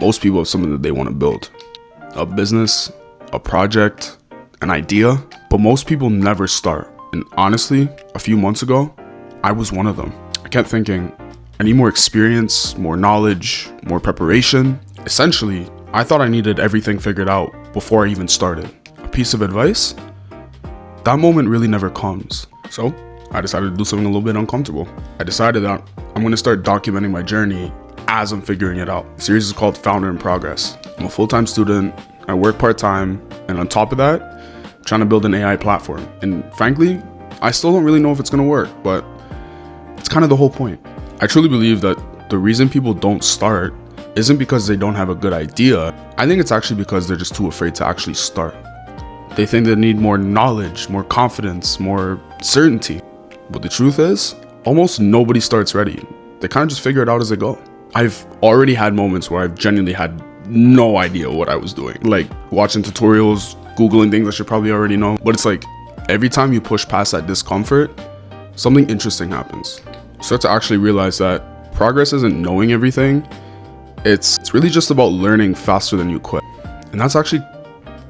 Most people have something that they want to build. A business, a project, an idea, but most people never start. And honestly, a few months ago, I was one of them. I kept thinking, I need more experience, more knowledge, more preparation. Essentially, I thought I needed everything figured out before I even started. A piece of advice? That moment really never comes. So I decided to do something a little bit uncomfortable. I decided that I'm going to start documenting my journey as I'm figuring it out. The series is called Founder in Progress. I'm a full-time student, I work part-time, and on top of that, I'm trying to build an AI platform. And frankly, I still don't really know if it's going to work, but it's kind of the whole point. I truly believe that the reason people don't start isn't because they don't have a good idea. I think it's actually because they're just too afraid to actually start. They think they need more knowledge, more confidence, more certainty. But the truth is, almost nobody starts ready. They kind of just figure it out as they go. I've already had moments where I've genuinely had no idea what I was doing. Like watching tutorials, Googling things I should probably already know. But it's like, every time you push past that discomfort, something interesting happens. You start to actually realize that progress isn't knowing everything. It's really just about learning faster than you quit. And that's actually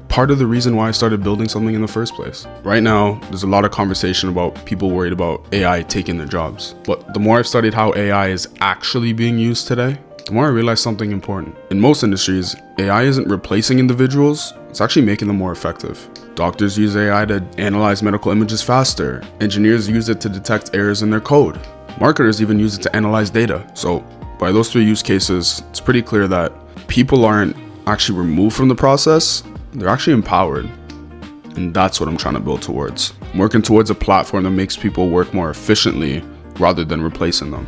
part of the reason why I started building something in the first place. Right now, there's a lot of conversation about people worried about AI taking their jobs. But the more I've studied how AI is actually being used today, the more I realize something important. In most industries, AI isn't replacing individuals, it's actually making them more effective. Doctors use AI to analyze medical images faster. Engineers use it to detect errors in their code. Marketers even use it to analyze data. So by those three use cases, it's pretty clear that people aren't actually removed from the process, they're actually empowered. And that's what I'm trying to build towards. I'm working towards a platform that makes people work more efficiently rather than replacing them.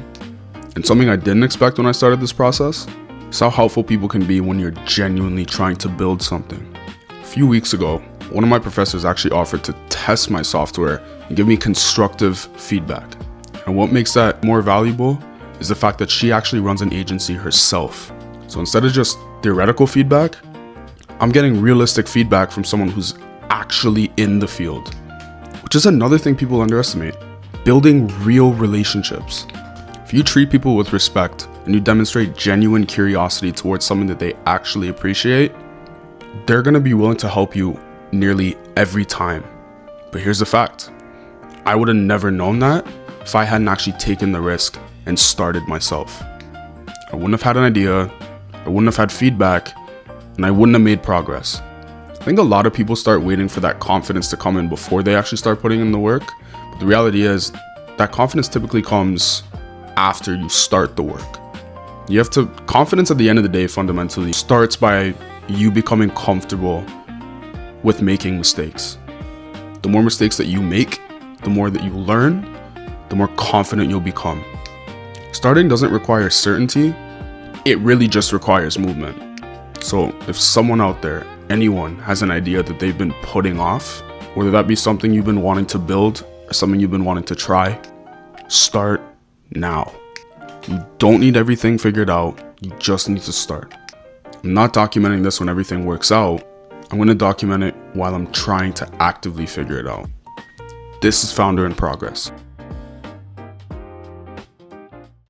And something I didn't expect when I started this process is how helpful people can be when you're genuinely trying to build something. A few weeks ago, one of my professors actually offered to test my software and give me constructive feedback. And what makes that more valuable is the fact that she actually runs an agency herself. So instead of just theoretical feedback, I'm getting realistic feedback from someone who's actually in the field, which is another thing people underestimate. Building real relationships. If you treat people with respect and you demonstrate genuine curiosity towards something that they actually appreciate, they're going to be willing to help you nearly every time. But here's the fact. I would have never known that if I hadn't actually taken the risk and started myself. I wouldn't have had an idea, I wouldn't have had feedback, and I wouldn't have made progress. I think a lot of people start waiting for that confidence to come in before they actually start putting in the work. But the reality is that confidence typically comes after you start the work. Confidence at the end of the day fundamentally starts by you becoming comfortable with making mistakes. The more mistakes that you make, the more that you learn, the more confident you'll become. Starting doesn't require certainty, it really just requires movement. So if someone out there, anyone, has an idea that they've been putting off, whether that be something you've been wanting to build or something you've been wanting to try, start now. You don't need everything figured out, you just need to start. I'm not documenting this when everything works out, I'm going to document it while I'm trying to actively figure it out. This is Founder in Progress.